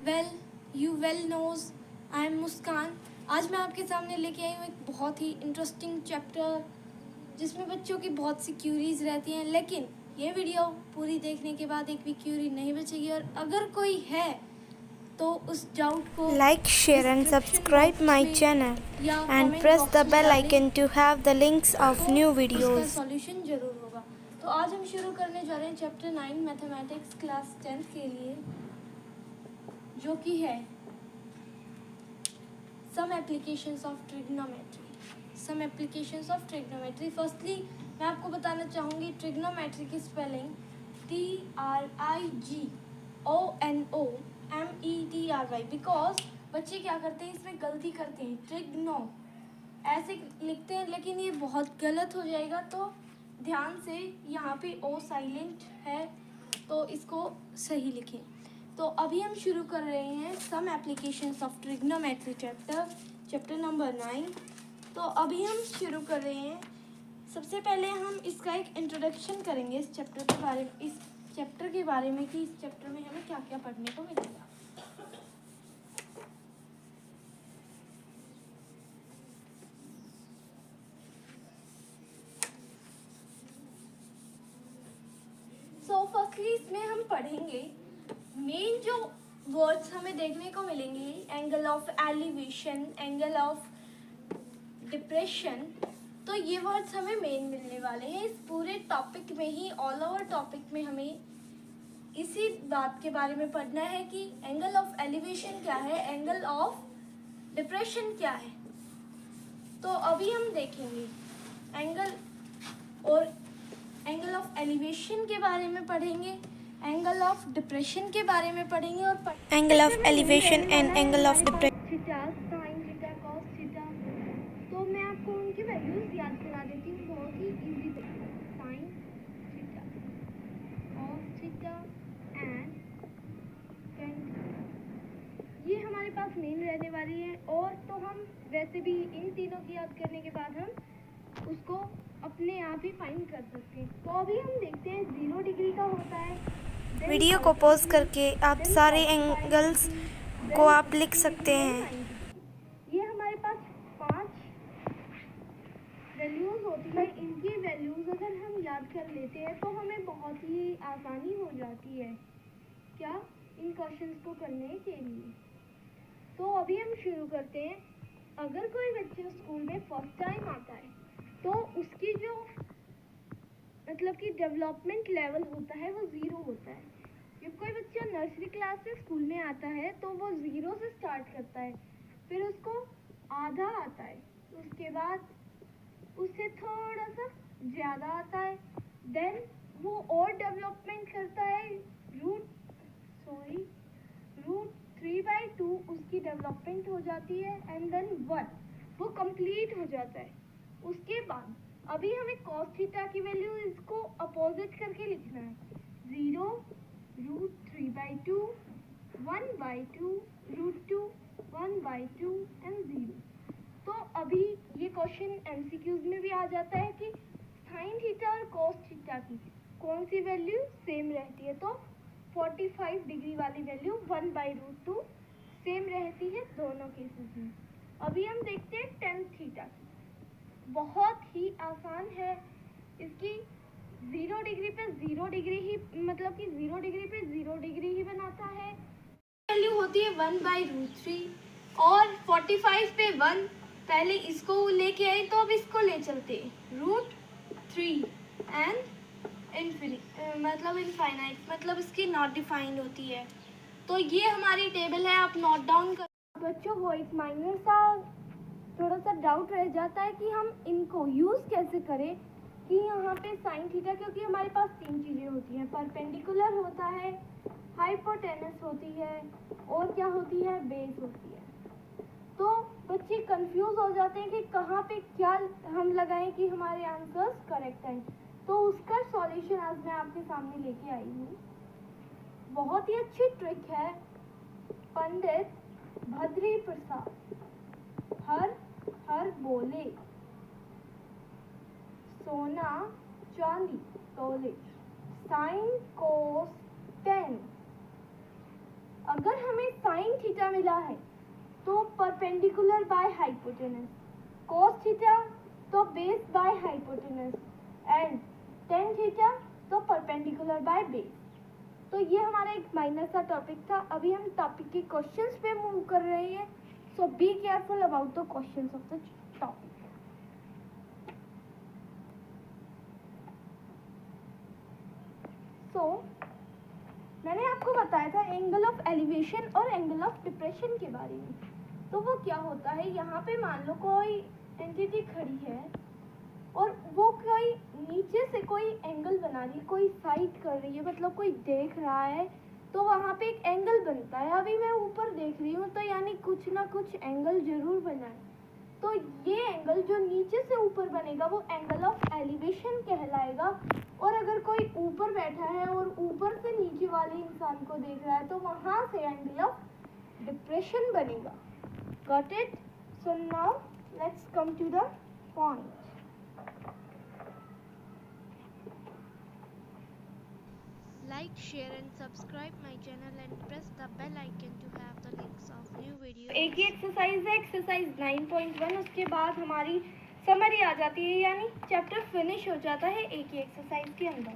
Well you well knows I am Muskan. आज मैं आपके सामने लेके आई हूँ एक बहुत ही इंटरेस्टिंग चैप्टर जिसमें बच्चों की बहुत सी क्यूरीज रहती हैं, लेकिन ये वीडियो पूरी देखने के बाद एक भी क्यूरी नहीं बचेगी। और अगर कोई है तो उस डाउट को Like, share and subscribe my channel and press the bell icon to have the links of new इसका videos. सॉल्यूशन जरूर होगा। तो आज हम शुरू करने जा रहे हैं चैप्टर 9 मैथमेटिक्स क्लास 10th के लिए, जो कि है some applications of trigonometry. Firstly मैं आपको बताना चाहूँगी ट्रिग्नोमेट्री की स्पेलिंग TRIGONOMETRY, बिकॉज बच्चे क्या करते हैं, इसमें गलती करते हैं, ट्रिग्नो ऐसे लिखते हैं, लेकिन ये बहुत गलत हो जाएगा। तो ध्यान से, यहाँ पे ओ साइलेंट है तो इसको सही लिखें। तो अभी हम शुरू कर रहे हैं some applications of trigonometry chapter number 9। तो अभी हम शुरू कर रहे हैं। सबसे पहले हम इसका एक इंट्रोडक्शन करेंगे इस चैप्टर के बारे में, कि इस चैप्टर में हमें क्या क्या पढ़ने को मिलेगा। सो फर्स्टली इसमें हम पढ़ेंगे मेन जो वर्ड्स हमें देखने को मिलेंगे, angle of elevation, angle of depression. तो ये वर्ड्स हमें मेन मिलने वाले हैं इस पूरे टॉपिक में ही। ऑल ओवर टॉपिक में हमें इसी बात के बारे में पढ़ना है कि एंगल ऑफ एलिवेशन क्या है, एंगल ऑफ डिप्रेशन क्या है। तो अभी हम देखेंगे एंगल ऑफ एलिवेशन के बारे में पढ़ेंगे, एंगल ऑफ डिप्रेशन के बारे में पढ़ेंगे और Angle of elevation and angle of depression. Theta, sign theta, cos theta. तो मैं आपको उनकी वैल्यूज याद करा देती हूँ बहुत ही easy way. Sine theta, cos theta and tan theta, ये हमारे पास मेन रहने वाली है। और तो हम वैसे भी इन तीनों की याद करने के बाद हम उसको अपने आप ही फाइंड कर सकते हैं। तो अभी हम देखते हैं 0 डिग्री का होता है, वीडियो को पॉज करके आप सारे एंगल्स को आप लिख सकते हैं। ये हमारे पास 5 वैल्यूज होती है। इनकी वैल्यूज अगर हम याद कर लेते हैं तो हमें बहुत ही आसानी हो जाती है क्या इन क्वेश्चंस को करने के लिए। तो अभी हम शुरू करते हैं। अगर कोई बच्चा स्कूल में फर्स्ट टाइम आता है तो उसकी जो मतलब कि डेवलपमेंट लेवल होता है वो 0 होता है। जब कोई बच्चा नर्सरी क्लास से स्कूल में आता है तो वो 0 से स्टार्ट करता है, फिर उसको आधा आता है, उसके बाद उससे थोड़ा सा ज़्यादा आता है, देन वो और डेवलपमेंट करता है, रूट 3/2 उसकी डेवलपमेंट हो जाती है, एंड देन 1 वो कंप्लीट हो जाता है। उसके बाद अभी हमें कॉस थीटा की वैल्यू इसको अपोजिट करके लिखना है, 0, रूट 3/2, 1/2, रूट 2, 1/2 एंड 0। तो अभी ये क्वेश्चन एमसीक्यूज में भी आ जाता है कि साइन थीटा और कॉस थीटा की कौन सी वैल्यू सेम रहती है। तो 45 डिग्री वाली वैल्यू 1/√2 सेम रहती है दोनों केसेस में। अभी हम देखते हैं टेन थीटा, बहुत ही आसान है। इसकी 0 डिग्री पे 0 डिग्री ही, मतलब कि 0 डिग्री पे 0 डिग्री ही बनाता है। वैल्यू होती है 1/√3 और 45 पे 1, पहले इसको लेके आए तो अब इसको ले चलते √3 एंड इनफाइनाइट, मतलब इसकी नॉट डिफाइंड होती है। तो ये हमारी टेबल है, आप नोट डाउन कर। बच्चों को एक माइनर सा थोड़ा सा डाउट रह जाता है कि हम इनको यूज़ कैसे करें, कि यहाँ पे साइन थीटा, क्योंकि हमारे पास 3 चीज़ें होती हैं, परपेंडिकुलर होता है, हाइपोटेनस होती है और क्या होती है, बेस होती है। तो बच्चे कंफ्यूज हो जाते हैं कि कहाँ पे क्या हम लगाएं कि हमारे आंसर्स करेक्ट हैं। तो उसका सॉल्यूशन आज मैं आपके सामने लेके आई हूँ। बहुत ही अच्छी ट्रिक है, पंडित भद्री प्रसाद हर बोले, सोना चांदी तोले, साइन कोस टेन, अगर हमें साइन थीटा मिला है तो perpendicular by hypotenuse, cos theta तो base by hypotenuse and tan theta तो परपेंडिकुलर बाय बेस। तो ये हमारा एक माइनर सा टॉपिक था। अभी हम टॉपिक के क्वेश्चंस पे मूव कर रहे हैं, so be careful about the questions of the topic. मैंने आपको बताया था एंगल ऑफ एलिवेशन और एंगल ऑफ डिप्रेशन के बारे में। तो वो क्या होता है, यहाँ पे मान लो कोई एंटिटी खड़ी है और वो कोई नीचे से कोई एंगल बना रही है, कोई साइड कर रही है, मतलब कोई देख रहा है, तो वहाँ पे एक एंगल बनता है। अभी मैं ऊपर देख रही हूँ तो यानी कुछ ना कुछ एंगल जरूर बना है। तो ये एंगल जो नीचे से ऊपर बनेगा वो एंगल ऑफ एलिवेशन कहलाएगा। और अगर कोई ऊपर बैठा है और ऊपर से नीचे वाले इंसान को देख रहा है तो वहाँ से एंगल ऑफ डिप्रेशन बनेगा। Got it? So now let's come to the point. Like, share and subscribe my channel and press the bell icon to have the links of new videos. एक ही एक्सरसाइज है, exercise 9.1। उसके बाद हमारी summary आ जाती है, यानी chapter finish हो जाता है एक ही एक्सरसाइज के अंदर।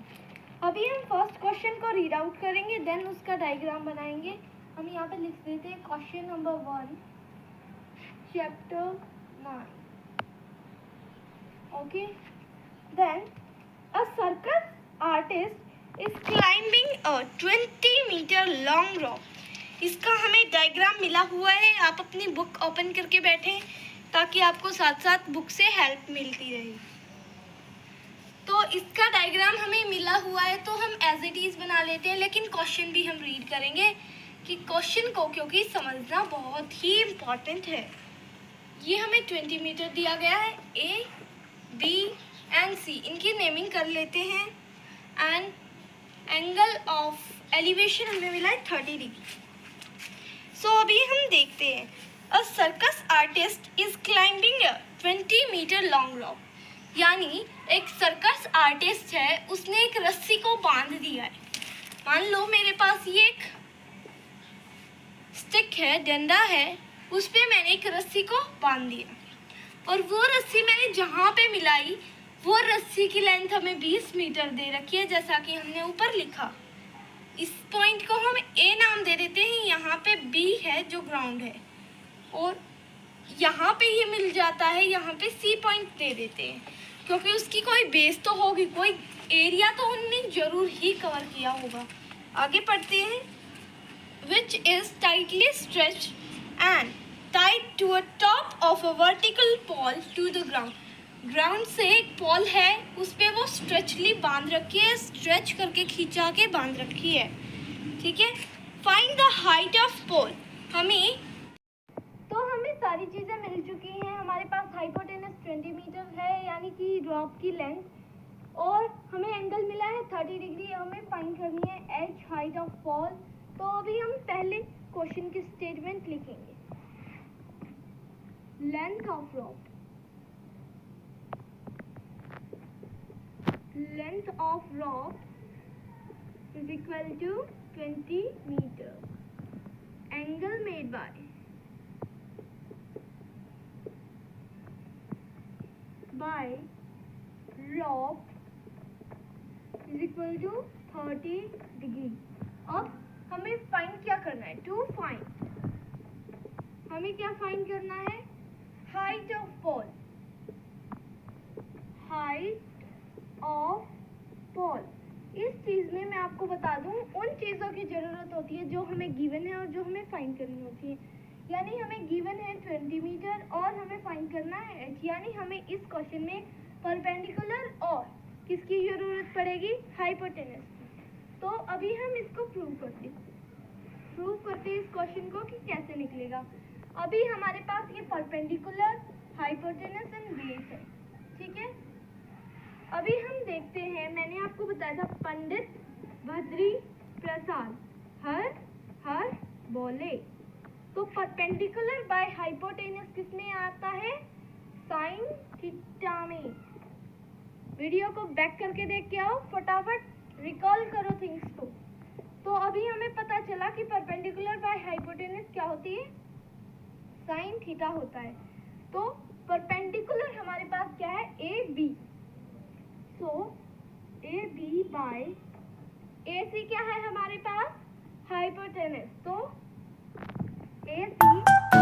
अभी हम फर्स्ट क्वेश्चन को रीड आउट करेंगे, देन उसका डायग्राम बनाएंगे। हम यहाँ पे लिख देते हैं question number 1 chapter 9। Okay, then a circus artist is climbing a 20 meter long rope। इसका हमें डायग्राम मिला हुआ है। आप अपनी बुक ओपन करके बैठें ताकि आपको साथ साथ बुक से हेल्प मिलती रहे। तो इसका डायग्राम हमें मिला हुआ है तो हम एज इट इज़ बना लेते हैं, लेकिन क्वेश्चन भी हम रीड करेंगे कि क्वेश्चन को क्योंकि समझना बहुत ही इम्पॉर्टेंट है। ये हमें 20 मीटर दिया गया है। ए, बी एंड सी इनकी नेमिंग कर लेते हैं एंड एंगल ऑफ एलिवेशन हमें मिला है 30 डिग्री। सो अभी हम देखते हैं, a circus artist is climbing a 20 metre long rope. यानी एक सर्कस आर्टिस्ट है, उसने एक रस्सी को बांध दिया है। मान लो मेरे पास ये एक स्टिक है, डंडा है, उस पे मैंने एक रस्सी को बांध दिया और वो रस्सी मैंने जहाँ पे मिलाई वो रस्सी की लेंथ हमें 20 मीटर दे रखी है, जैसा कि हमने ऊपर लिखा। इस पॉइंट को हम ए नाम दे देते हैं, यहाँ पे बी है जो ग्राउंड है और यहाँ पे ये मिल जाता है, यहाँ पे सी पॉइंट दे देते हैं क्योंकि उसकी कोई बेस तो होगी, कोई एरिया तो उनने जरूर ही कवर किया होगा। आगे पढ़ते हैं। Which is tightly stretched and tied to a top of a vertical pole to the ground. Ground से एक पॉल है, उस पे वो स्ट्रेचली बांध रखी है, स्ट्रेच करके खींचा के बांध रखी है। ठीक है, फाइंड द हाइट ऑफ पोल। हमें सारी चीज़ें मिल चुकी हैं। हमारे पास हाइपोटेनस 20 मीटर है यानी कि ड्रॉप की लेंथ, और हमें एंगल मिला है 30 डिग्री। हमें फाइंड करनी है एच हाइट ऑफ पोल। तो अभी हम पहले क्वेश्चन की स्टेटमेंट लिखेंगे। Length of rope, length of rope is equal to 20 meter. Angle made by rope is equal to 30 degree. अब हमें फाइंड क्या करना है? टू फाइंड हमें क्या फाइंड करना है? Height of pole. Height of pole, इस चीज़ में मैं आपको बता दूं उन चीज़ों की ज़रूरत होती है जो हमें गिवन है और जो हमें फाइंड करनी होती है। यानी हमें गिवन है 20 मीटर और हमें फाइंड करना है एच, यानी हमें इस क्वेश्चन में परपेंडिकुलर और किसकी ज़रूरत पड़ेगी? हाइपोटेनस की। तो अभी हम इसको प्रूव करते हैं इस क्वेश्चन को कि कैसे निकलेगा। अभी हमारे पास ये परपेंडिकुलर, हाइपोटेनस एंड बेस है। ठीक है, अभी हम देखते हैं, मैंने आपको बताया था पंडित भद्री प्रसाद हर बोले। तो परपेंडिकुलर बाय हाइपोटेनस किस में आता है? साइन थीटा में। वीडियो को बैक करके देख के आओ, फटाफट रिकॉल करो थिंग्स को। तो अभी हमें पता चला कि परपेंडिकुलर बाय हाइपोटेनस क्या होती है, साइन थीटा होता है। तो परपेंडिकुलर हमारे पास क्या है, A B. So A B by A C क्या है हमारे पास, हाइपोटेनस। तो ए सी